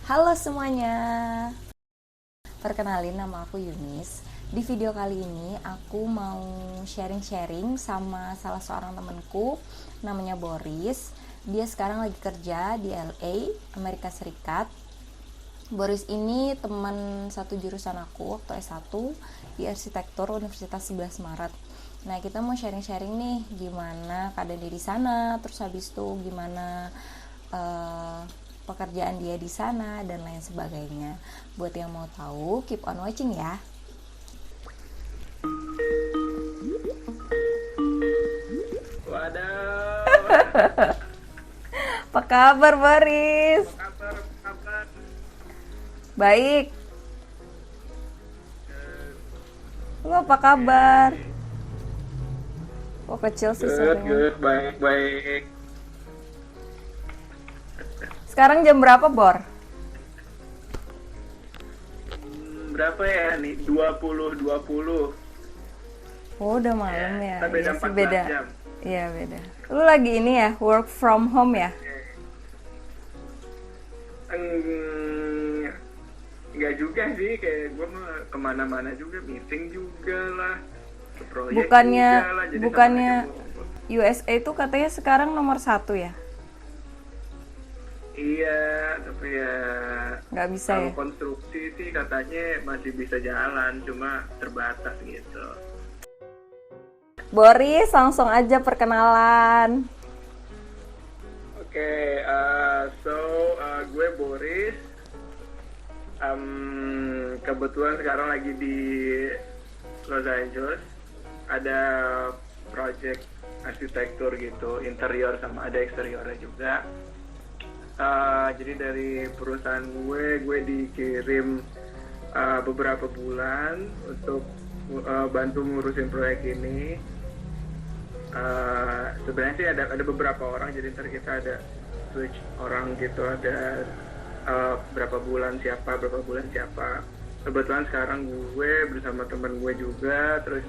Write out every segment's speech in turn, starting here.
Halo semuanya, perkenalin nama aku Yunis. Di video kali ini aku mau sharing-sharing sama salah seorang temenku, namanya Boris. Dia sekarang lagi kerja di LA, Amerika Serikat. Boris ini teman satu jurusan aku waktu S1 di arsitektur Universitas 11 Maret. Nah, kita mau sharing-sharing nih gimana keadaan dia di sana, terus habis itu gimana pekerjaan dia di sana dan lain sebagainya. Buat yang mau tahu, keep on watching ya. Waduh. Apa kabar, Boris? Kabar. Baik. Lu apa kabar? Kok kecil sih suaranya? Good, baik. Sekarang jam berapa, Bor? Berapa ya nih? 20. Oh, udah malam ya. Kita beda Iya sih, 14 jam. Iya, beda. Lu lagi ini ya, work from home ya? Enggak juga sih, kayak gue mah kemana-mana juga, meeting juga lah, ke proyek Bukannya juga lah. Jadi bukannya sama aja USA itu katanya sekarang nomor 1 ya? iya, tapi ya Nggak bisa kalau ya? konstruksi sih katanya masih bisa jalan, cuma terbatas gitu. Boris, langsung aja perkenalan. Oke, gue Boris. Kebetulan sekarang lagi di Los Angeles. Ada project arsitektur gitu, interior sama ada eksteriornya juga. Jadi dari perusahaan gue dikirim beberapa bulan untuk bantu ngurusin proyek ini. Sebenarnya sih ada beberapa orang, jadi ntar kita ada switch orang gitu, ada berapa bulan siapa. Kebetulan sekarang gue bersama teman gue juga, terus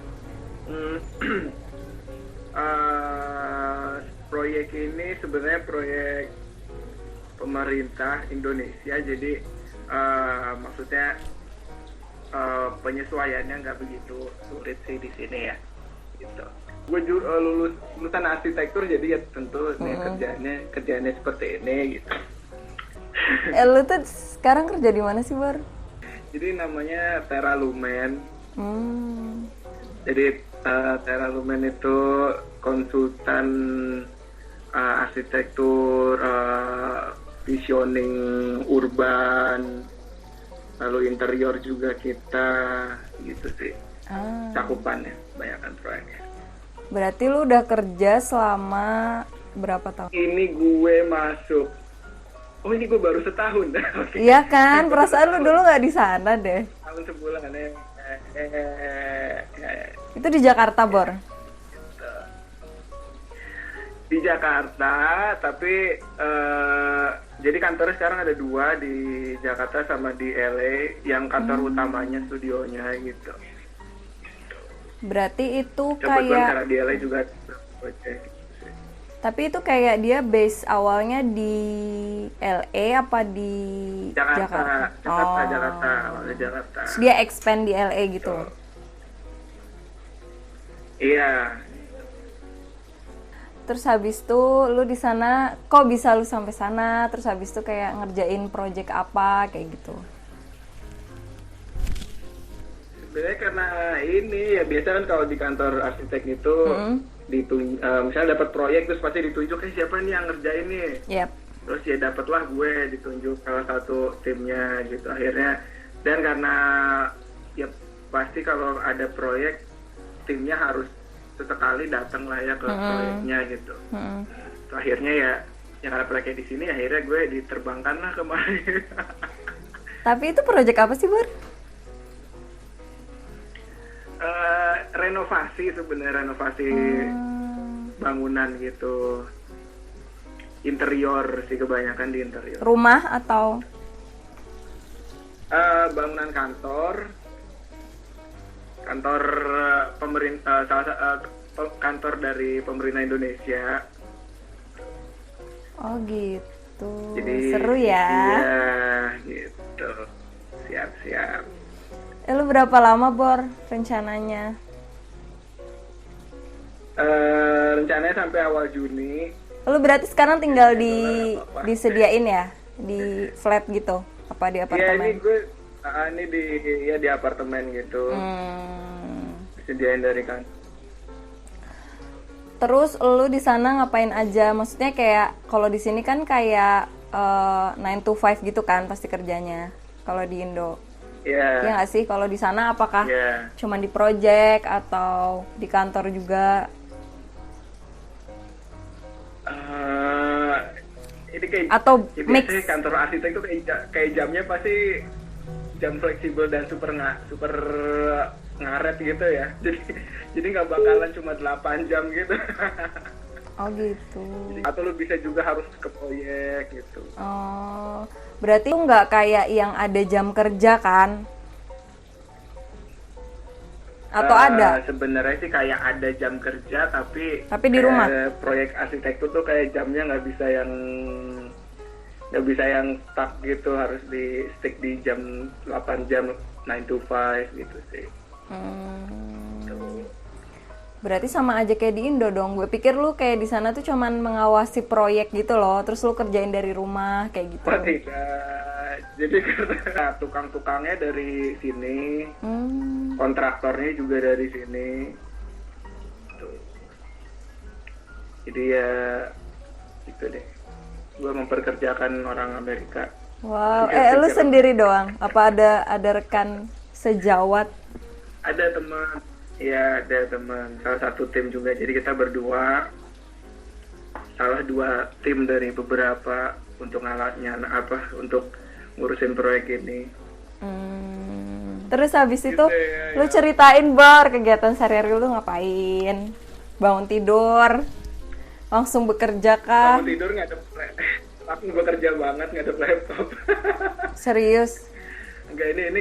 proyek ini sebenarnya proyek pemerintah Indonesia, jadi maksudnya penyesuaiannya nggak begitu sulit sih di sini ya, gitu. Gue lulusan arsitektur, jadi ya tentu nih kerjaannya seperti ini gitu. Lu tuh sekarang kerja di mana sih, Bor? Jadi namanya Terra Lumen. Jadi Terra Lumen itu konsultan arsitektur, visioning urban, lalu interior juga kita, gitu sih. Cakupannya, kebanyakan proyeknya. Berarti lu udah kerja selama berapa tahun? Ini gue masuk. Oh, ini gue baru setahun. Oke. Iya kan, perasaan lu dulu nggak di sana deh. Tahun sebulan ya. Itu di Jakarta, Bor? Di Jakarta, tapi jadi kantornya sekarang ada 2 di Jakarta sama di LA, yang kantor utamanya studionya gitu. Berarti itu Kebetulan kayak, karena di LA juga project. tapi itu kayak dia base awalnya di LA apa di Jakarta? Awalnya Jakarta. Terus dia expand di LA gitu. Iya. Terus habis itu lu di sana, kok bisa lu sampai sana? Terus habis itu kayak ngerjain project apa kayak gitu. Sebenarnya karena ini ya, biasa kan kalau di kantor arsitek itu misalnya dapat proyek terus pasti ditunjuk siapa nih yang ngerjain nih. Yep. Terus ya dapatlah gue ditunjuk salah satu timnya gitu akhirnya. Dan karena ya pasti kalau ada proyek timnya harus sesekali datang lah ya ke proyeknya gitu. Terus akhirnya ya yang ada proyeknya di sini, akhirnya gue diterbangkan lah kemarin. Tapi itu project apa sih, Bor? Renovasi sebenarnya, renovasi bangunan gitu, interior sih, kebanyakan di interior. Rumah atau? Bangunan kantor pemerintah, kantor dari pemerintah Indonesia. Oh gitu. Jadi Seru ya. iya, siap. Lu berapa lama Bor rencananya? Rencananya sampai awal Juni. Lu berarti sekarang tinggal di Apa-apa. disediain ya? Di flat gitu? Apa di Iya, apartemen? ini gue ini di apartemen gitu. Disediain dari kan. Terus lu di sana ngapain aja? Maksudnya kayak kalau di sini kan kayak 9 to 5 gitu kan pasti kerjanya. Kalau di Indo. Iya. Ya nggak sih? Kalau di sana apakah Iya. cuman di project atau di kantor juga? Ini kayak Atau ya mix? biasanya kantor arsitek tuh kayak jamnya pasti jam fleksibel dan super ngaret gitu ya. Jadi nggak bakalan cuma 8 jam gitu. Oh gitu. Atau lu bisa juga harus ke proyek gitu. Oh, berarti lu nggak kayak yang ada jam kerja kan? Atau ada? Sebenarnya sih kayak ada jam kerja tapi Di rumah? proyek arsitektur tuh kayak jamnya nggak bisa yang stuck gitu, harus di stick di jam 8 jam 9 to 5 gitu sih. Berarti sama aja kayak di Indo dong. Gue pikir lu kayak di sana tuh cuman mengawasi proyek gitu loh, terus lu kerjain dari rumah kayak gitu. Oh tidak, jadi karena tukang-tukangnya dari sini, kontraktornya juga dari sini. Tuh. Jadi ya gitu deh. Gue memperkerjakan orang Amerika. Wow, lu sendiri doang? Apa ada rekan sejawat? Ada teman, ya ada teman. Salah satu tim juga. Jadi kita berdua, salah 2 tim dari beberapa untuk untuk ngurusin proyek ini. Terus habis itu ya. lu ceritain Bor kegiatan sehari-hari lu ngapain? Bangun tidur, langsung bekerja kah? Bangun tidur nggak ada langsung bekerja banget, nggak ada laptop. Serius? Enggak, ini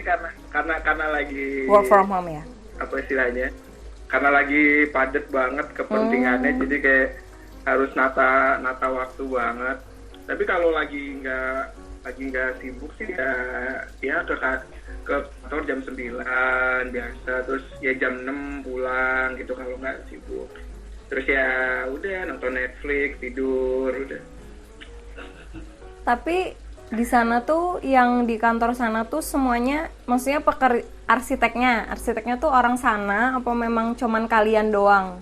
karena lagi Work from home ya? Apa istilahnya? Karena lagi padat banget kepentingannya, jadi kayak harus nata waktu banget. Tapi kalau lagi nggak sibuk sih ya ke kantor jam 9 biasa, terus ya jam 6 pulang gitu kalau nggak sibuk. Terus ya udah nonton Netflix, tidur udah. Tapi di sana tuh yang di kantor sana tuh semuanya, maksudnya arsiteknya tuh orang sana apa memang cuman kalian doang?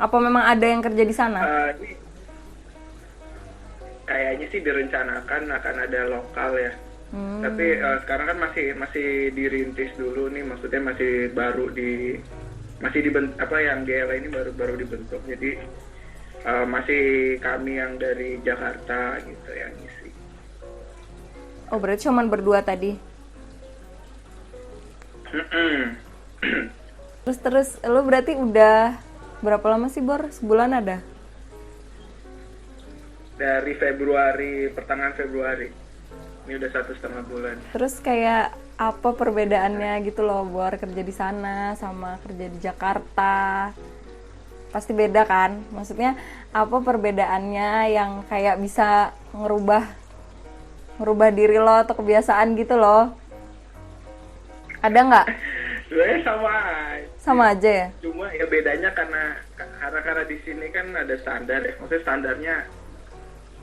Apa memang ada yang kerja di sana? Ini kayaknya sih direncanakan akan ada lokal ya. Tapi sekarang kan masih dirintis dulu nih, maksudnya masih dibentuk, yang GLA ini baru dibentuk. Jadi masih kami yang dari Jakarta gitu yang ngisi. Oh, berarti cuman berdua tadi. Terus lu berarti udah berapa lama sih Bor? Sebulan ada? Dari pertengahan Februari. Ini udah 1,5 bulan. Terus kayak apa perbedaannya gitu loh Bor, kerja di sana sama kerja di Jakarta? Pasti beda kan? Maksudnya apa perbedaannya yang kayak bisa ngerubah diri lo atau kebiasaan gitu loh? Ada nggak? Sebenarnya Sama aja ya? Cuma ya bedanya karena di sini kan ada standar ya. Maksudnya standarnya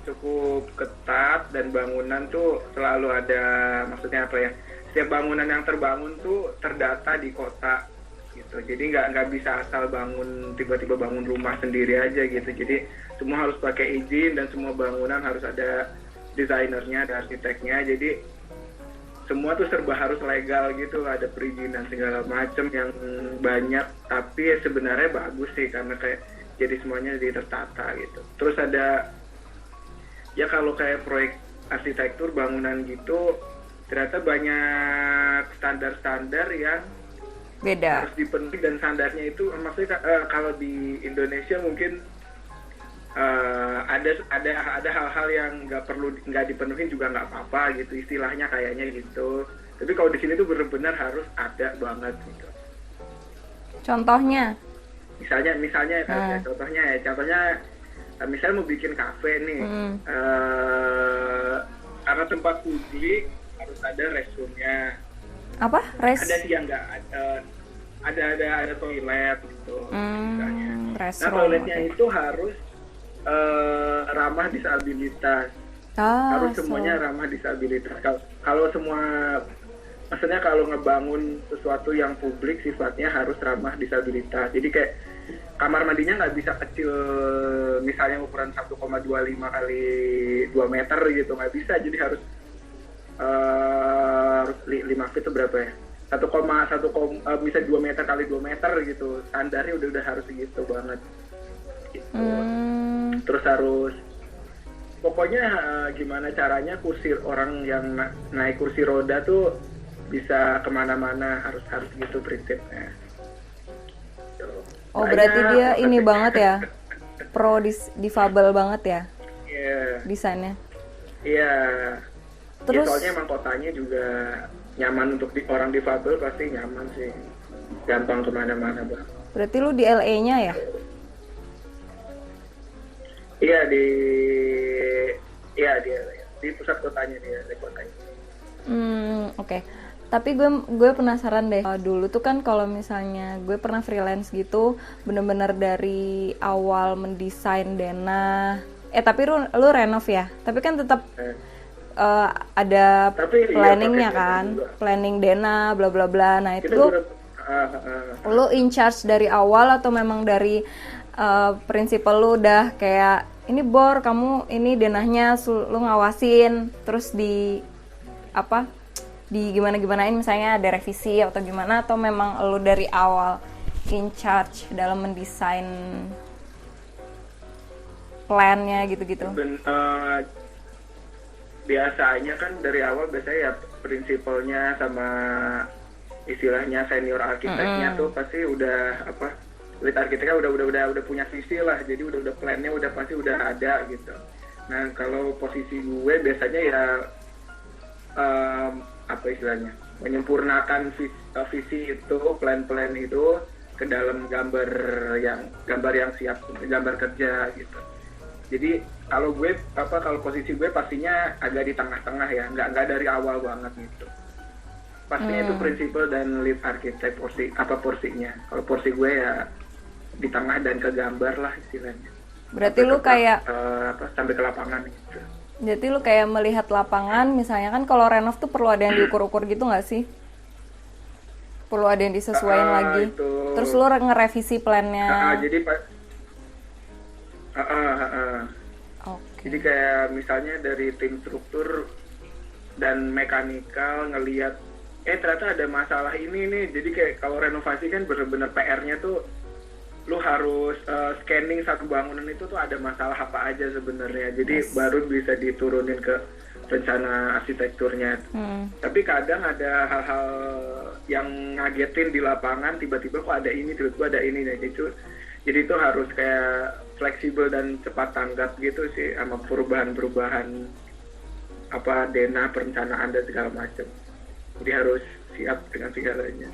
cukup ketat dan bangunan tuh selalu ada, maksudnya apa ya? Setiap bangunan yang terbangun tuh terdata di kota gitu. Jadi nggak bisa asal tiba-tiba bangun rumah sendiri aja gitu. Jadi semua harus pakai izin dan semua bangunan harus ada desainernya, ada arsiteknya. Jadi semua tuh serba harus legal gitu, ada perizinan segala macam yang banyak. Tapi sebenarnya bagus sih karena kayak jadi semuanya jadi tertata gitu. Terus ada ya kalau kayak proyek arsitektur bangunan gitu ternyata banyak standar-standar yang Beda. harus dipenuhi, dan standarnya itu maksudnya kalau di Indonesia mungkin ada hal-hal yang nggak dipenuhi juga nggak apa-apa gitu, istilahnya kayaknya gitu. Tapi kalau di sini tuh benar-benar harus ada banget gitu. Contohnya? Misalnya misalnya mau bikin kafe nih, karena tempat publik harus ada restroomnya. Apa? Ada sih yang nggak ada toilet gitu misalnya. Nah Restroom. toiletnya Okay. itu harus ramah disabilitas. Harus semuanya ramah disabilitas. Kalau semua, maksudnya kalau ngebangun sesuatu yang publik sifatnya harus ramah disabilitas. Jadi kayak kamar mandinya nggak bisa kecil, misalnya ukuran 1,25 kali 2 meter gitu, nggak bisa. Jadi harus 5 feet itu berapa ya? 1,1 bisa 2 meter kali 2 meter gitu. Standarnya udah harus segitu banget. Gitu. Terus harus pokoknya gimana caranya kursi orang yang naik kursi roda tuh bisa kemana-mana, harus gitu prinsipnya. Oh berarti dia ini banget ya, pro difabel banget ya, desainnya. Iya. Terus Ya, soalnya emang kotanya juga nyaman untuk orang difabel, pasti nyaman sih, gampang kemana-mana bang. berarti lu di LA-nya ya? Iya di pusat kotanya, di kotanya. Oke. Tapi gue penasaran deh. Dulu tuh kan kalau misalnya gue pernah freelance gitu, bener-bener dari awal mendesain denah. Tapi lu renov ya. Tapi kan tetap ada planningnya kan, planning denah, bla bla bla. Nah itu lu in charge dari awal atau memang dari prinsipal lu udah kayak ini bor kamu ini denahnya lu ngawasin, terus di gimanain misalnya ada revisi atau gimana, atau memang lu dari awal in charge dalam mendesain plannya gitu-gitu? Biasanya kan dari awal biasanya ya prinsipalnya sama istilahnya senior arsiteknya tuh pasti udah lead arsiteknya udah punya visi lah, jadi udah plannya udah pasti udah ada gitu. Nah kalau posisi gue biasanya ya istilahnya menyempurnakan visi itu, plan itu ke dalam gambar yang siap, gambar kerja gitu. Jadi kalau posisi gue pastinya agak di tengah-tengah ya, nggak dari awal banget gitu. Pastinya itu prinsipal dan lead arsitek porsinya. Kalau porsi gue ya di tengah dan ke gambar lah istilahnya. Berarti lu kayak sampai ke lapangan gitu. Jadi lu kayak melihat lapangan, misalnya kan kalau renov tuh perlu ada yang diukur-ukur gitu nggak sih? Perlu ada yang disesuaikan lagi. Itu. Terus lu ngerevisi plannya. Jadi Okay. Jadi kayak misalnya dari tim struktur dan mekanikal ngelihat ternyata ada masalah ini nih. Jadi kayak kalau renovasi kan bener-bener PR-nya tuh lu harus scanning satu bangunan itu tuh ada masalah apa aja sebenarnya. Jadi baru bisa diturunin ke rencana arsitekturnya. Tapi kadang ada hal-hal yang ngagetin di lapangan, tiba-tiba kok ada ini, tiba-tiba ada ini. Nah, jadi itu harus kayak fleksibel dan cepat tanggap gitu sih sama perubahan-perubahan denah, perencanaan dan segala macam. Jadi harus siap dengan segalanya.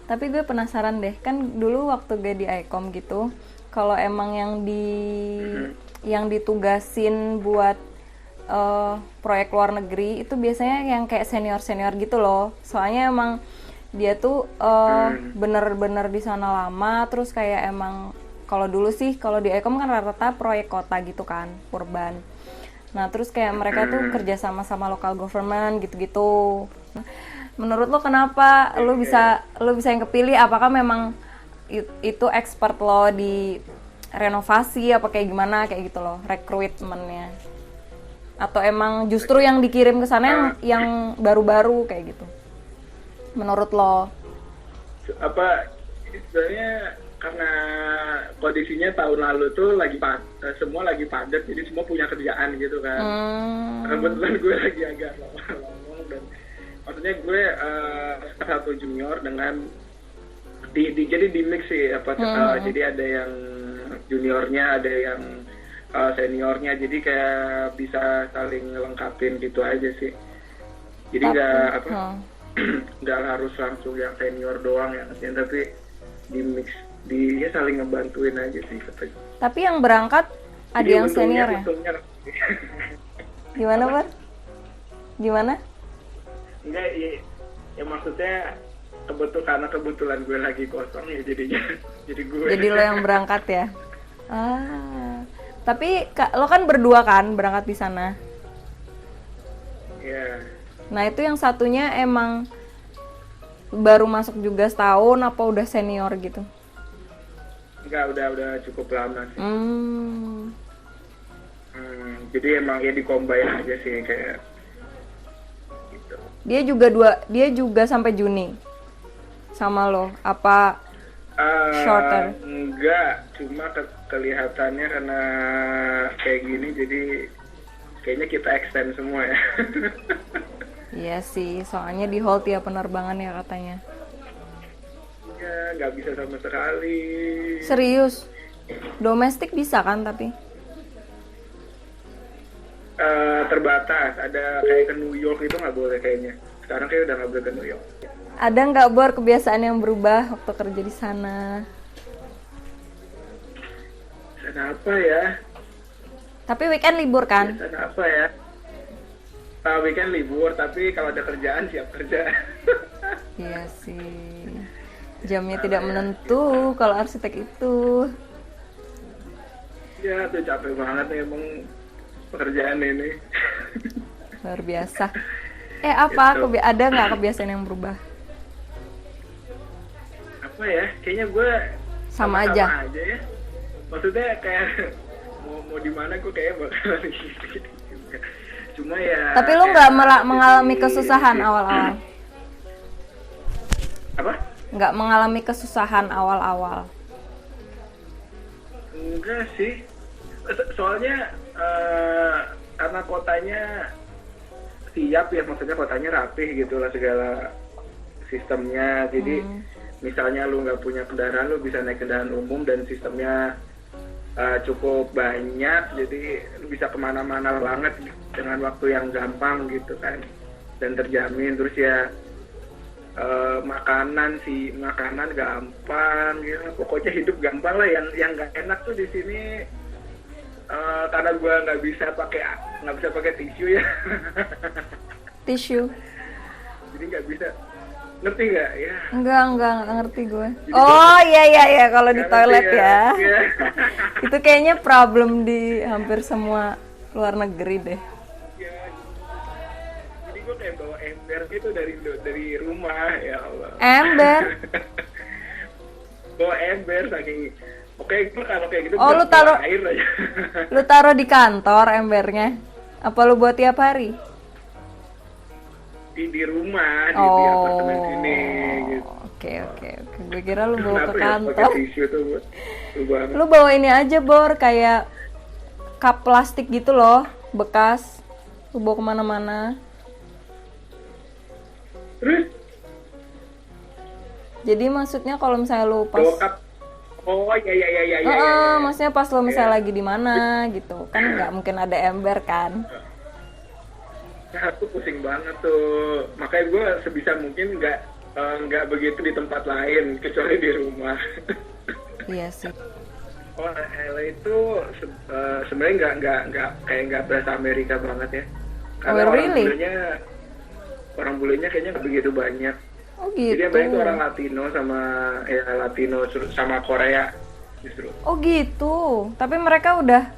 Tapi gue penasaran deh, kan dulu waktu gue di ICOM gitu, kalau emang yang ditugasin buat proyek luar negeri itu biasanya yang kayak senior gitu loh. Soalnya emang dia tuh bener-bener di sana lama, terus kayak emang kalau dulu sih kalau di ICOM kan rata-rata proyek kota gitu kan, urban. Nah terus kayak mereka tuh kerja sama local government gitu-gitu. Menurut lo kenapa lo bisa yang kepilih? Apakah memang itu expert lo di renovasi apa kayak gimana kayak gitu loh, rekrutmennya? Atau emang justru yang dikirim ke sana yang baru-baru kayak gitu? Menurut lo? Sebenarnya karena kondisinya tahun lalu tuh semua lagi padat, jadi semua punya kerjaan gitu kan. Kebetulan gue lagi agak lowong dan maksudnya gue satu junior dengan jadi di mix sih jadi ada yang juniornya, ada yang seniornya, jadi kayak bisa saling lengkapin gitu aja sih. Jadi nggak harus langsung yang senior doang yang tapi di mix, dia saling ngebantuin aja sih katanya. Tapi yang berangkat ada yang senior ya? Gimana Bar? Gimana? Enggak, Ya maksudnya karena kebetulan gue lagi kosong ya jadinya jadi gue. Jadi lo yang berangkat ya. Tapi lo kan berdua kan berangkat di sana. Iya. Nah itu yang satunya emang baru masuk juga setahun apa udah senior gitu? Enggak, udah cukup lama sih. Jadi emang ya di-combine aja sih kayak gitu. Dia juga sampai Juni sama lo apa shorter? Enggak, cuma kelihatannya karena kayak gini jadi kayaknya kita extend semua ya. Iya sih, soalnya di hold ya penerbangan ya katanya. Ya, nggak bisa sama sekali. Serius? Domestik bisa kan tapi? Terbatas, ada kayak ke New York itu nggak boleh kayaknya. Sekarang kayak udah nggak boleh ke New York. Ada nggak Bor kebiasaan yang berubah waktu kerja di sana? Kenapa ya? Tapi weekend libur kan? Kenapa ya? Weekend libur, tapi kalau ada kerjaan siap kerja. Iya sih. Jamnya tidak menentu kalau arsitek itu. Ya, tuh capek banget nih emang pekerjaan ini. Luar biasa. Apa? Gitu. Ada nggak kebiasaan yang berubah? Apa ya? Kayaknya gue Sama aja ya. Maksudnya kayak mau di mana gue kayak bakal gitu juga. Cuma ya. Tapi lu nggak mengalami kesusahan awal-awal? Apa? Nggak mengalami kesusahan awal-awal? Enggak sih. Soalnya karena kotanya siap ya, maksudnya kotanya rapih gitu lah segala sistemnya. Jadi misalnya lu nggak punya kendaraan, lu bisa naik kendaraan umum dan sistemnya cukup banyak, jadi lu bisa kemana-mana banget dengan waktu yang gampang gitu kan, dan terjamin. Terus ya makanan gampang gitu, pokoknya hidup gampang lah. Yang nggak enak tuh di sini karena gue nggak bisa pakai tisu ya. Tisu? Jadi nggak bisa, ngerti nggak ya? Enggak ngerti gue. Oh iya kalau di toilet ya. Iya. Itu kayaknya problem di hampir semua luar negeri deh. Ya, jadi gue kayak bawa ember gitu dari rumah, ya Allah. Ember? Bawa ember saking. Oke, gue kalau kayak gitu lu taruh air aja. Lu taruh di kantor embernya? Apa lu buat tiap hari? Di rumah, di apartemen sini gitu. Oke. Gue kira lu bawa ke Kenapa kantor. pakai tisu tuh buat banget. Lu bawa ini aja Bor, kayak cup plastik gitu loh, bekas. Lu bawa kemana-mana. Terus? Jadi maksudnya kalau misalnya lu pas iya. Maksudnya pas lo misalnya lagi di mana gitu, kan nggak mungkin ada ember kan? Nah, aku pusing banget tuh. Makanya gue sebisa mungkin nggak begitu di tempat lain kecuali di rumah. Iya sih. Oh, LA itu sebenarnya nggak berasa Amerika banget ya. Karena orang bulenya kayaknya nggak begitu banyak. Oh gitu. Jadi yang banyak itu orang Latino sama Korea justru. Oh gitu. Tapi mereka udah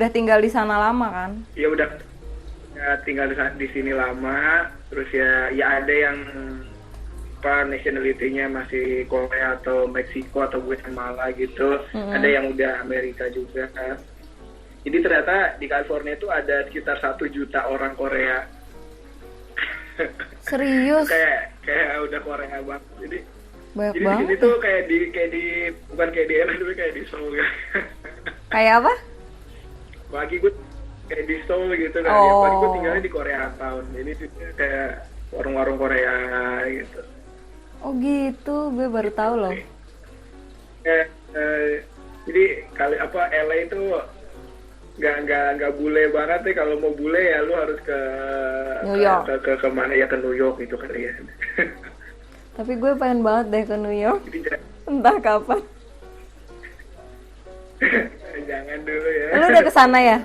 tinggal di sana lama kan? Ya udah tinggal di sini lama. Terus ya ada yang nationality-nya masih Korea atau Meksiko atau Guatemala gitu. Ada yang udah Amerika juga. Jadi ternyata di California itu ada sekitar 1 juta orang Korea. Serius? kayak udah Korea banget. Jadi banyak di banget. sini tuh kayak di bukan kayak di LA tapi kayak di Seoul. Kayak apa? Bagi gue kayak di Seoul gitu kan. Ya, bagi gue tinggalnya di Korea Town. Jadi kayak warung-warung Korea gitu. Oh gitu, gue baru tahu loh. Jadi LA itu nggak bule banget nih. Kalau mau bule ya lu harus ke New York. ke mana ya, ke New York gitu kali ya. Tapi gue pengen banget deh ke New York. Jadi, entah kapan. jangan dulu ya. Lu udah ke sana ya?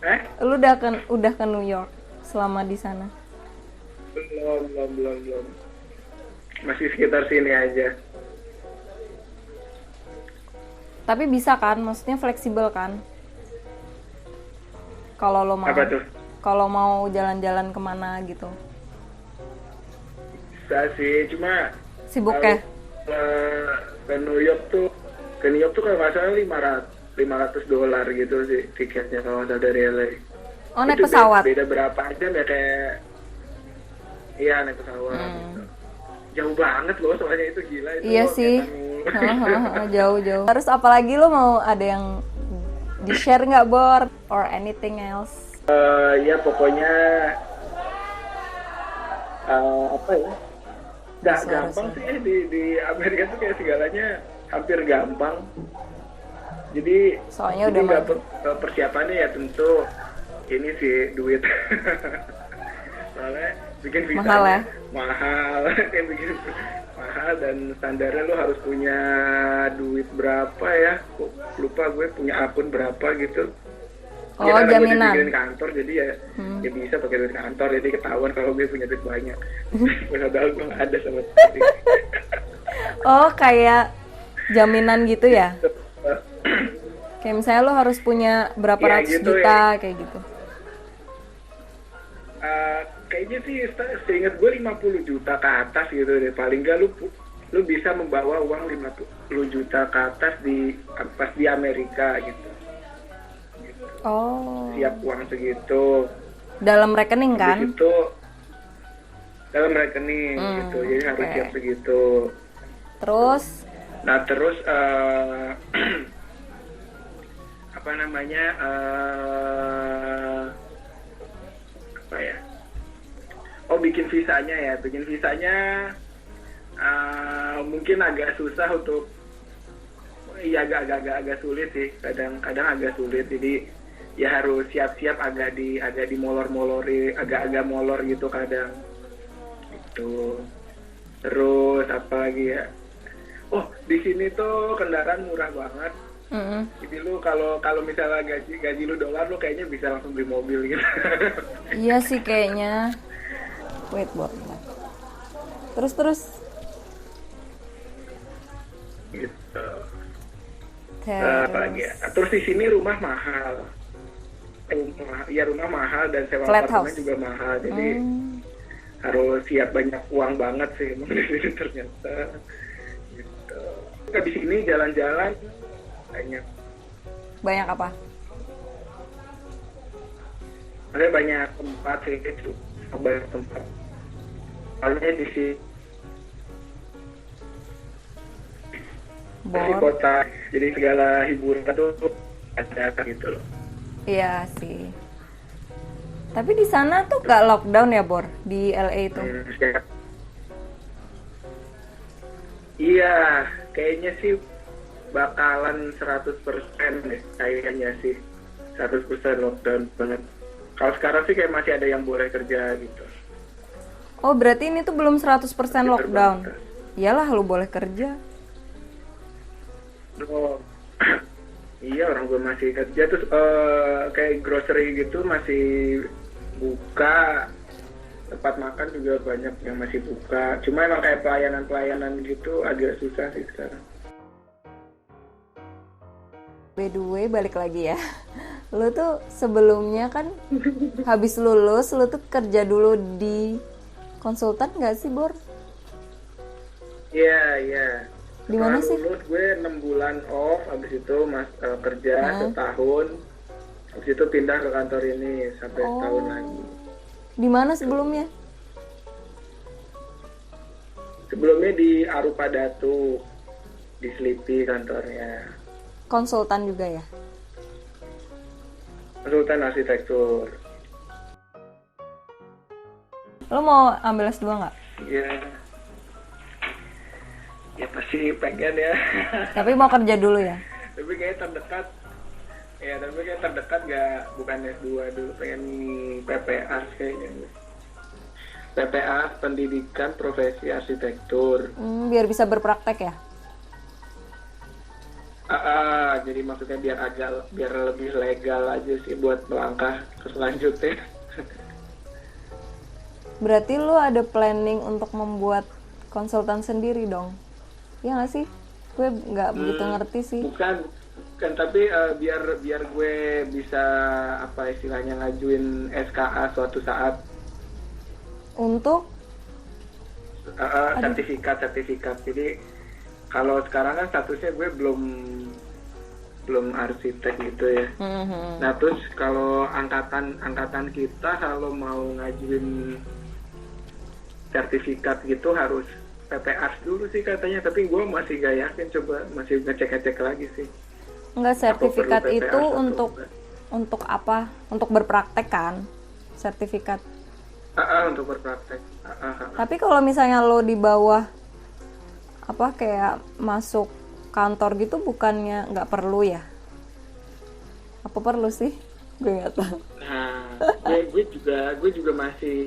Hah? Lu udah ke New York selama di sana? Belum. Masih sekitar sini aja. Tapi bisa kan? Maksudnya fleksibel kan? Kalau lo mau. Apa tuh? Kalau mau jalan-jalan kemana gitu. Bisa sih, cuma Sibuk ya? ke New York tuh kalau nggak salah $500 gitu sih tiketnya kalau nggak salah dari LA. Oh, naik Itu pesawat? beda berapa jam ya, kayak iya naik pesawat gitu. Jauh banget loh soalnya, itu gila itu. Iya sih. Jauh. Terus apalagi lo mau ada yang di-share nggak, Bor? Or anything else? Ya pokoknya apa ya? Nggak gampang sih di Amerika tuh, kayak segalanya hampir gampang. Jadi Soalnya udah nggak persiapannya ya tentu ini sih duit. Soalnya bikin visanya mahal ya? Mahal. Kayak bikin mahal, dan standarnya lo harus punya duit berapa ya? Lupa gue, punya akun berapa gitu. Oh, ya, jaminan. Gue dibikin kantor, jadi ya bisa pakai duit kantor, jadi ketahuan kalau gue punya duit banyak. Padahal gue nggak ada sama sekali. Oh, kayak jaminan gitu ya? Kayak misalnya lo harus punya berapa Ya, ratus gitu juta, ya. kayak gitu. Kayaknya sih seingat gue 50 juta ke atas gitu deh. Paling nggak lu bisa membawa uang 50 juta ke atas pas di Amerika gitu. Oh. Siap uang segitu. Dalam rekening kan? Habis itu dalam rekening gitu, jadi harus siap segitu. Terus? Nah terus apa namanya, apa ya? Oh, bikin visanya mungkin agak susah untuk, iya agak sulit sih, kadang agak sulit, jadi ya harus siap-siap agak dimolor-molori, agak molor gitu kadang itu. Terus apa lagi ya, oh di sini tuh kendaraan murah banget. Jadi lu kalau misalnya gaji lu $, lu kayaknya bisa langsung beli mobil gitu. Iya sih kayaknya. Wait, Bor. Terus. Gitu. Apa lagi ya? Terus di sini rumah mahal. Rumah mahal, dan sewa Flat apartemen house juga mahal. Jadi harus siap banyak uang banget sih emang di sini ternyata. Gitu. Di sini jalan-jalan banyak apa? Ada banyak tempat sih, banyak tempat. Soalnya di kota, jadi segala hiburan tuh ada gitu loh. Iya sih. Tapi di sana tuh gak lockdown ya, Bor? Di LA itu? Iya, kayaknya sih bakalan 100% deh, kayaknya sih 100% lockdown banget. Kalau sekarang sih kayak masih ada yang boleh kerja gitu. Oh, berarti ini tuh belum 100% lockdown? Iyalah, lu boleh kerja. Oh, iya, orang gue masih kerja, terus kayak grocery gitu masih buka, tempat makan juga banyak yang masih buka. Cuma emang kayak pelayanan gitu agak susah sih sekarang. By the way, balik lagi ya. Lu tuh sebelumnya kan habis lulus, lu tuh kerja dulu di konsultan gak sih, Bor? Iya. Di mana sih? Lulus gue 6 bulan off, habis itu kerja setahun, habis itu pindah ke kantor ini sampai setahun lagi. Di mana sebelumnya? Sebelumnya di Arupa Datu, di Sleepy kantornya. Konsultan juga ya? Konsultan arsitektur. Lo mau ambil S2 nggak? Iya. Ya pasti pengen ya. Tapi mau kerja dulu ya? Tapi kayak terdekat. Ya, tapi kayak terdekat bukan S2 dulu, pengen PPA kayaknya. PPA, Pendidikan Profesi Arsitektur. Biar bisa berpraktek ya? Jadi maksudnya biar lebih legal aja sih buat melangkah ke selanjutnya. Berarti lu ada planning untuk membuat konsultan sendiri dong? Iya nggak sih? Gue nggak begitu ngerti sih. Bukan tapi biar gue bisa apa istilahnya ngajuin SKA suatu saat. Untuk sertifikat. Jadi kalau sekarang kan statusnya gue belum arsitek gitu ya. Nah terus kalau angkatan kita kalau mau ngajuin sertifikat gitu harus PPAS dulu sih katanya, tapi gue masih gak yakin, coba masih ngecek lagi sih. Enggak, sertifikat itu untuk apa? Untuk berpraktek kan? Sertifikat. Untuk berpraktek. Tapi kalau misalnya lo di bawah apa kayak masuk kantor gitu, bukannya nggak perlu ya? Apa perlu sih? Gue nggak tahu. Nah, gue juga masih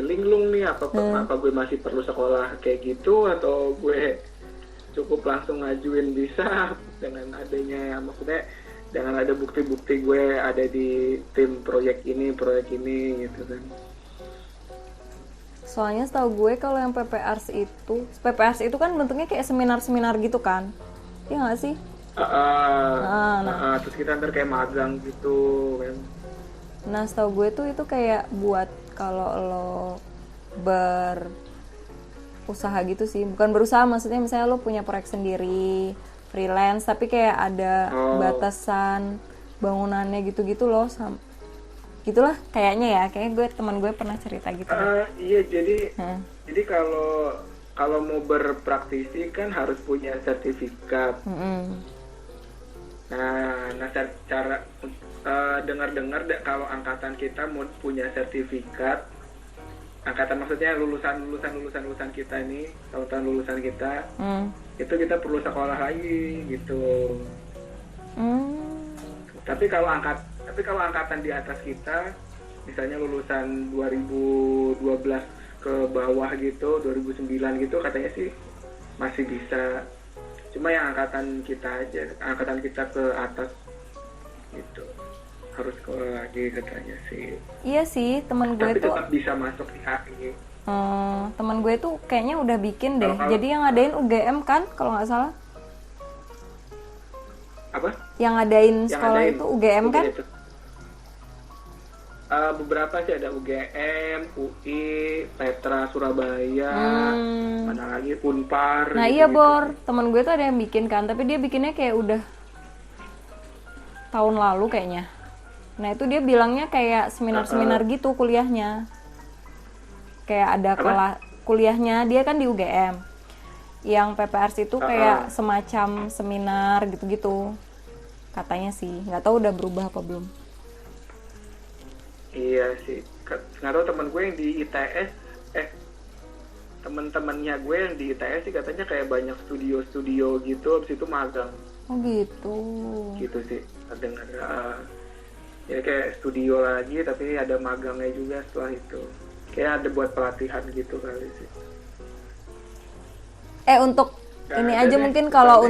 linglung nih apa gue masih perlu sekolah kayak gitu atau gue cukup langsung ngajuin bisa dengan adanya, maksudnya dengan ada bukti-bukti gue ada di tim proyek ini gitu kan. Soalnya setahu gue kalau yang PPAS itu kan bentuknya kayak seminar-seminar gitu kan? Iya nggak sih? Terus kita ntar kayak magang gitu kan. Nah setahu gue tuh itu kayak buat kalau lo berusaha gitu sih, bukan berusaha, maksudnya misalnya lo punya proyek sendiri, freelance, tapi kayak ada batasan bangunannya gitu-gitu loh, gitulah kayaknya ya, gue teman gue pernah cerita gitu. Iya jadi kalau mau berpraktisi kan harus punya sertifikat. Nah cara dengar kalau angkatan kita mau punya sertifikat, angkatan maksudnya lulusan kita ini, tahun lulusan kita, itu kita perlu sekolah lagi gitu. Tapi kalau angkatan di atas kita, misalnya lulusan 2012 ke bawah gitu, 2009 gitu, katanya sih masih bisa. Cuma yang angkatan kita ke atas gitu harus sekolah lagi katanya sih. Iya sih, teman gue tuh tetap bisa masuk di HI. Teman gue tuh kayaknya udah bikin deh. Jadi yang ngadain UGM kan, kalau nggak salah. Apa? Yang ngadain sekolah itu UGM kan? Beberapa sih, ada UGM, UI, Petra Surabaya, mana lagi Unpar. Nah gitu, iya Bor, teman gue tuh ada yang bikin kan, tapi dia bikinnya kayak udah tahun lalu kayaknya. Nah itu dia bilangnya kayak seminar-seminar gitu kuliahnya. Kayak ada kelas kuliahnya, dia kan di UGM. Yang PPRS itu kayak semacam seminar gitu-gitu. Katanya sih, nggak tahu udah berubah apa belum. Iya sih, nggak tahu teman gue yang di ITS, teman-temannya gue yang di ITS sih katanya kayak banyak studio gitu, habis itu magang. Oh gitu. Gitu sih, dengar. Ya kayak studio lagi, tapi ada magangnya juga setelah itu. Kayak ada buat pelatihan gitu kali sih. Untuk ini aja mungkin kalau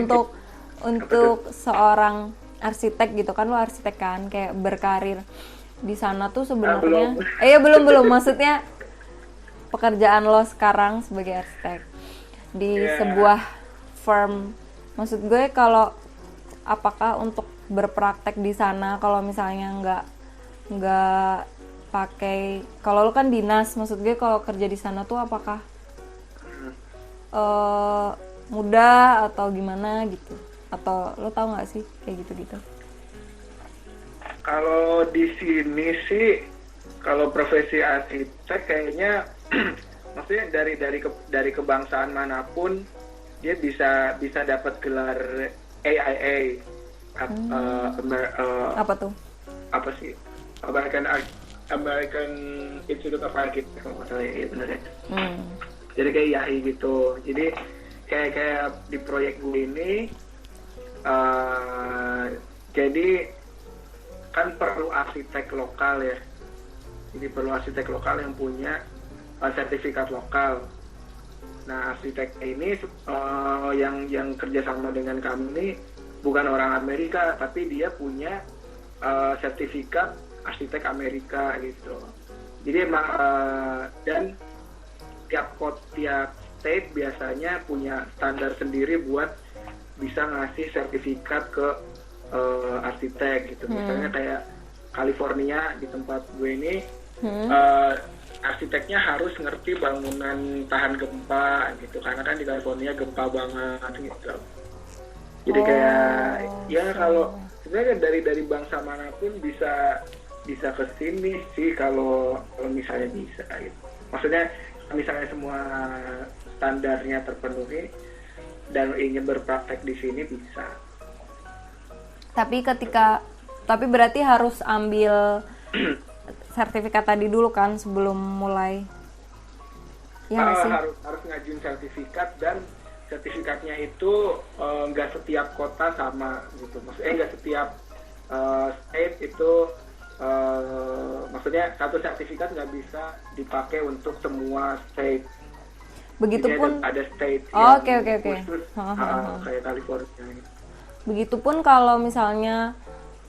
untuk seorang arsitek gitu kan, lo arsitek kan, kayak berkarir di sana tuh sebenarnya belum maksudnya pekerjaan lo sekarang sebagai arsitek di sebuah firm, maksud gue kalau apakah untuk berpraktek di sana, kalau misalnya nggak pakai, kalau lo kan dinas, maksud gue kalau kerja di sana tuh apakah mudah atau gimana gitu, atau lo tahu nggak sih kayak gitu-gitu? Kalau di sini sih, kalau profesi arsitek kayaknya maksudnya dari kebangsaan manapun dia bisa dapat gelar AIA. Apa tuh? Apa sih? American Institute of Architects, kalau nggak salah ya, bener ya. Jadi kayak IAI gitu. Jadi kayak di proyek gue ini, jadi kan perlu arsitek lokal ya. Jadi perlu arsitek lokal yang punya sertifikat lokal. Nah, arsitek ini yang kerjasama dengan kami ini bukan orang Amerika, tapi dia punya sertifikat arsitek Amerika gitu. Jadi emang dan tiap state biasanya punya standar sendiri buat bisa ngasih sertifikat ke arsitek gitu. Misalnya kayak California di tempat gue ini, arsiteknya harus ngerti bangunan tahan gempa gitu, karena kan di California gempa banget gitu. Jadi kayak ya kalau sebenarnya dari bangsa manapun bisa ke sini sih kalau misalnya bisa gitu. Maksudnya misalnya semua standarnya terpenuhi dan ingin berpraktek di sini bisa. Tapi berarti harus ambil sertifikat tadi dulu kan sebelum mulai. Ya nggak sih? Harus ngajuin sertifikat, dan sertifikatnya itu nggak setiap kota sama gitu. Maksudnya nggak setiap state itu maksudnya satu sertifikat nggak bisa dipakai untuk semua state. Begitupun ada state oke. khusus kayak California gitu. Begitupun kalau misalnya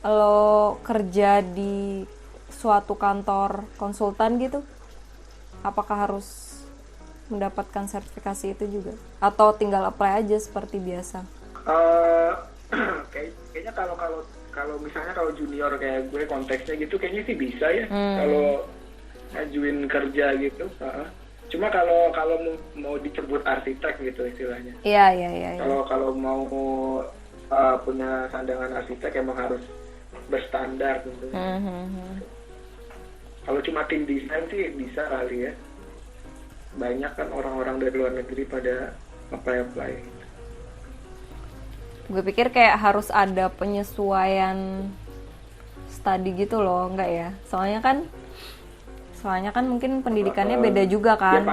lo kerja di suatu kantor konsultan gitu, apakah harus mendapatkan sertifikasi itu juga atau tinggal apply aja seperti biasa? Kayaknya kalau misalnya kalau junior kayak gue konteksnya gitu kayaknya sih bisa ya kalau ngajuin kerja gitu. Cuma kalau mau disebut arsitek gitu istilahnya. Iya. Kalau mau punya sandangan arsitek emang harus berstandar tentu. Kalau cuma tim desain sih bisa kali ya. Banyak kan orang-orang dari luar negeri pada apply. Gue pikir kayak harus ada penyesuaian studi gitu loh, enggak ya? Soalnya kan mungkin pendidikannya beda juga kan?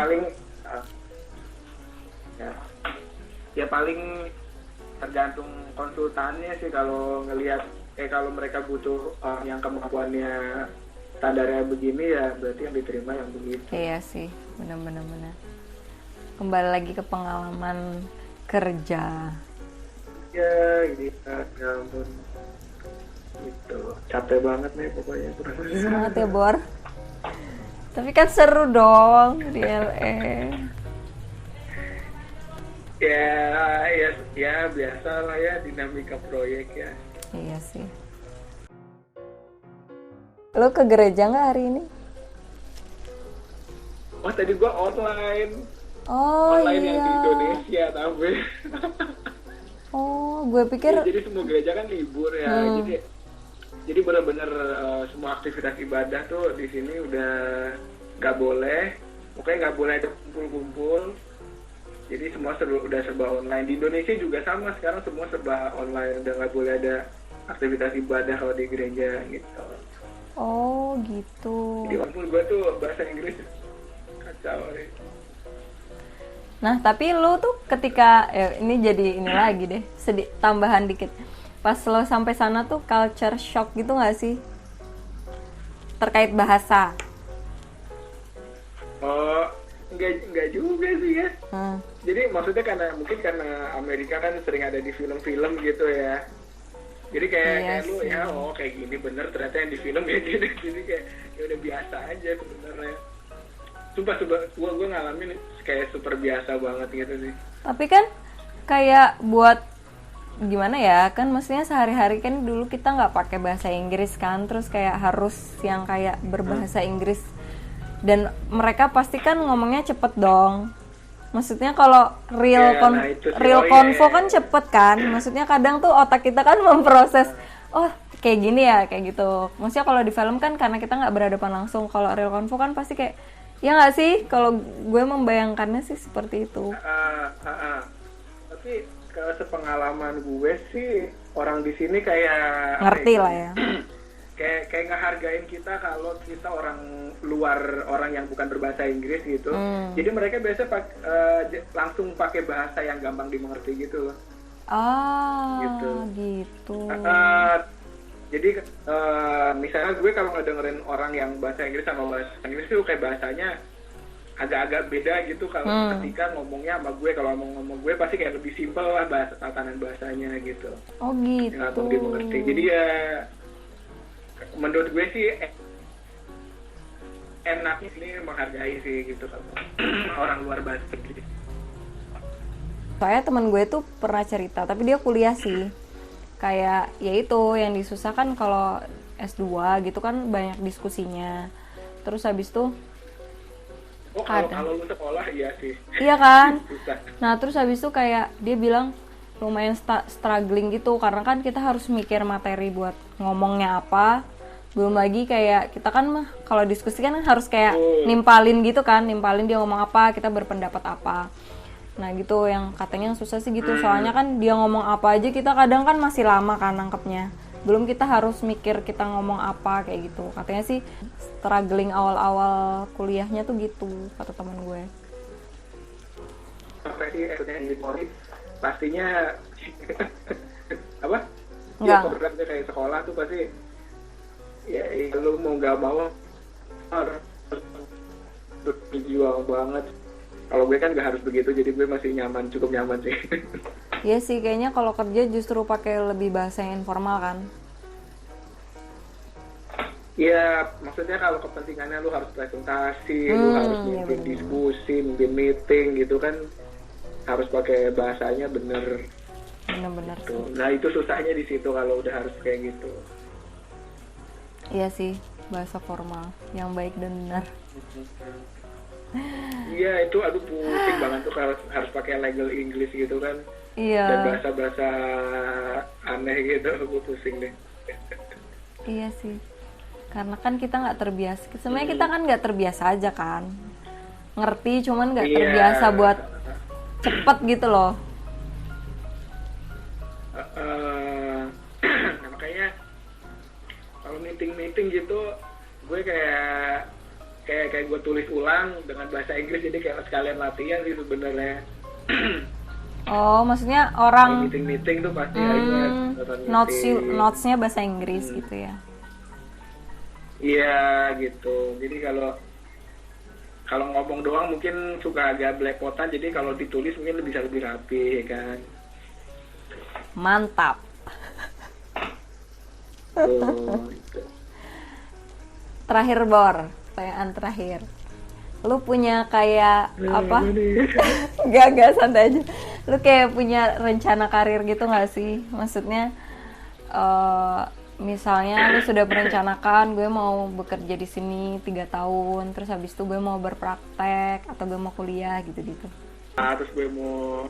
Ya paling tergantung konsultannya sih kalau ngelihat kalau mereka butuh yang kemampuannya standarnya begini ya berarti yang diterima yang begitu. Iya sih, benar. Kembali lagi ke pengalaman kerja. Ya ampun. Gitu. Capek banget nih pokoknya. Semangat ya, Bor. Tapi kan seru dong di LA. Ya biasa lah ya dinamika proyek ya. Iya sih. Lo ke gereja nggak hari ini? Oh tadi gua online. Oh online iya. Yang di Indonesia tapi. Oh, gue pikir. Jadi semua gereja kan libur ya. Jadi benar-benar semua aktivitas ibadah tuh di sini udah nggak boleh. Pokoknya nggak boleh ada kumpul-kumpul. Jadi semua udah serba online. Di Indonesia juga sama, sekarang semua serba online. Udah nggak boleh ada aktivitas ibadah kalau di gereja gitu. Oh gitu. Jadi walaupun gue tuh bahasa Inggris kacau nih. Nah tapi lu tuh ketika ini jadi ini lagi deh, tambahan dikit. Pas lo sampai sana tuh culture shock gitu nggak sih terkait bahasa? Oh enggak juga sih ya. Jadi maksudnya karena Amerika kan sering ada di film-film gitu ya. Jadi kayak lu ya kayak gini bener, ternyata yang di film kayak gini. Jadi kayak ya udah biasa aja sebenarnya. Sumpah gue ngalamin kayak super biasa banget gitu sih. Tapi kan kayak buat gimana ya, kan maksudnya sehari-hari kan dulu kita nggak pakai bahasa Inggris kan, terus kayak harus yang kayak berbahasa Inggris, dan mereka pasti kan ngomongnya cepet dong. Maksudnya kalau real konvo kan cepet kan, maksudnya kadang tuh otak kita kan memproses, oh kayak gini ya, kayak gitu. Maksudnya kalau di film kan karena kita nggak berhadapan langsung, kalau real konvo kan pasti kayak, ya nggak sih? Kalau gue membayangkannya sih seperti itu. Tapi kalau sepengalaman gue sih orang di sini kayak ngerti lah ya. Kayak ngehargain kita kalau kita orang luar, orang yang bukan berbahasa Inggris gitu. Jadi mereka biasa langsung pakai bahasa yang gampang dimengerti gitu loh. Gitu. Jadi misalnya gue kalau ngedengerin orang yang bahasa Inggris sama bahasa Inggris tuh kayak bahasanya agak-agak beda gitu kalau ketika ngomongnya sama gue. Kalau ngomong gue pasti kayak lebih simpel lah tatanan bahasanya gitu. Oh gitu. Yang gampang dimengerti. Jadi ya menurut gue sih enaknya sih menghargai sih gitu kan orang luar Basket gitu. Soalnya teman gue tuh pernah cerita, tapi dia kuliah sih. Kayak ya itu yang disusahkan kalau S2 gitu kan banyak diskusinya. Terus habis tuh Oh kalau lu sekolah iya sih. iya kan? Susah. Nah, terus habis itu kayak dia bilang lumayan struggling gitu karena kan kita harus mikir materi buat ngomongnya apa. Belum lagi kayak kita kan mah kalau diskusi kan harus kayak nimpalin gitu kan, nimpalin dia ngomong apa, kita berpendapat apa. Nah, gitu yang katanya yang susah sih gitu. Soalnya kan dia ngomong apa aja kita kadang kan masih lama kan nangkepnya. Belum kita harus mikir kita ngomong apa kayak gitu. Katanya sih struggling awal-awal kuliahnya tuh gitu kata teman gue. Sampai sih yang di Polri pastinya apa? Enggak. Ya programnya kayak sekolah tuh pasti ya lu mau nggak mau harus berjuang banget. Kalau gue kan nggak harus begitu, jadi gue masih cukup nyaman sih. Iya sih, kayaknya kalau kerja justru pakai lebih bahasa yang informal kan. Iya, maksudnya kalau kepentingannya lu harus presentasi, lu harus mimpin diskusi, mimpin meeting gitu kan, harus pakai bahasanya bener. Bener-bener Gitu. sih. Nah itu susahnya di situ kalau udah harus kayak gitu. Iya sih, bahasa formal yang baik dan benar. Iya itu aduh pusing banget tuh kalau harus pakai legal English gitu kan. Iya. Dan bahasa-bahasa aneh gitu, gue pusing deh. Iya sih. Karena kan kita nggak terbiasa. Sebenarnya kita kan nggak terbiasa aja kan. Ngerti, cuman nggak terbiasa buat cepet gitu loh. Nah, makanya kalau meeting gitu, gue kayak gue tulis ulang dengan bahasa Inggris, jadi kayak sekalian latihan sih sebenarnya. Oh, maksudnya orang meeting tuh pasti notes-nya bahasa Inggris gitu ya. Iya gitu. Jadi kalau ngomong doang mungkin suka agak belepotan, jadi kalau ditulis mungkin bisa lebih rapi kan. Mantap. Gitu. Terakhir Bor, pertanyaan terakhir. Lu punya kayak apa? Gak santai aja. Lu kayak punya rencana karir gitu gak sih? Maksudnya misalnya lu sudah merencanakan gue mau bekerja di sini 3 tahun, terus habis itu gue mau berpraktek atau gue mau kuliah gitu-gitu. Nah, terus gue mau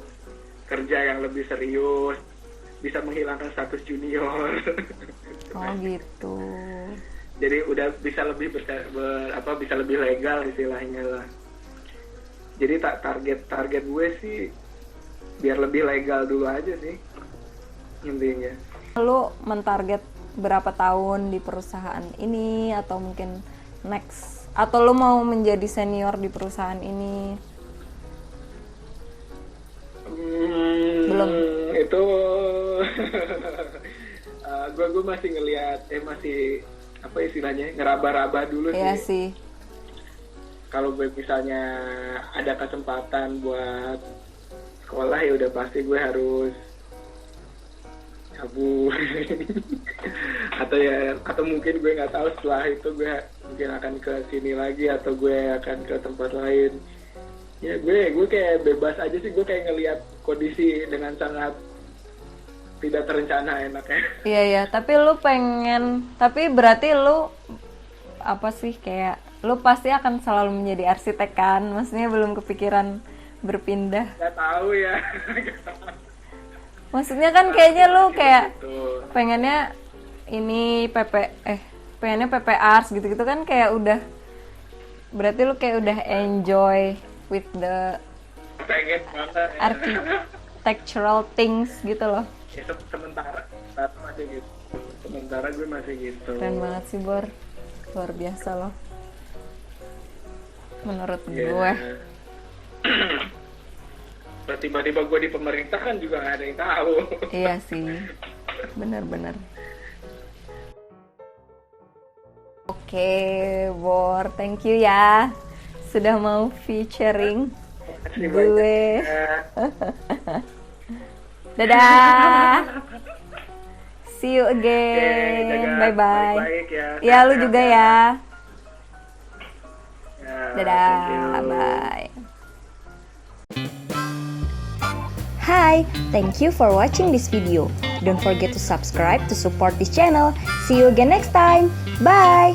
kerja yang lebih serius, bisa menghilangkan status junior. Oh gitu. Jadi udah bisa lebih bisa lebih legal istilahnya lah. Jadi target gue sih biar lebih legal dulu aja sih intinya. Lu mentarget berapa tahun di perusahaan ini atau mungkin next, atau lu mau menjadi senior di perusahaan ini? Belum. Itu gue masih ngelihat masih apa istilahnya ngeraba-raba dulu sih. Iya sih. Kalau gue misalnya ada kesempatan buat sekolah ya udah pasti gue harus cabut. atau mungkin gue nggak tahu setelah itu gue mungkin akan ke sini lagi atau gue akan ke tempat lain. Ya gue kayak bebas aja sih, gue kayak ngelihat kondisi dengan sangat tidak terencana enaknya. Iya, tapi tapi berarti lu apa sih, kayak lu pasti akan selalu menjadi arsitek kan? Maksudnya belum kepikiran berpindah? Gak tahu ya. Maksudnya kan kayaknya lu kayak gitu. pengennya ini pengennya PP Arts gitu-gitu kan, kayak udah, berarti lu kayak udah enjoy with the architectural things gitu loh. Ya, sementara masih gitu. Sementara gue masih gitu. Keren banget sih Bor, luar biasa loh menurut gue. Tiba-tiba gue di pemerintah kan juga gak ada yang tahu. Iya sih, benar-benar. Oke Bor, thank you ya sudah mau featuring gue. Dadah. See you again. Bye bye. Baik-baik ya. Ya lu juga ya. Dadah, Thank you. bye. Hi, thank you for watching this video. Don't forget to subscribe to support this channel. See you again next time. Bye.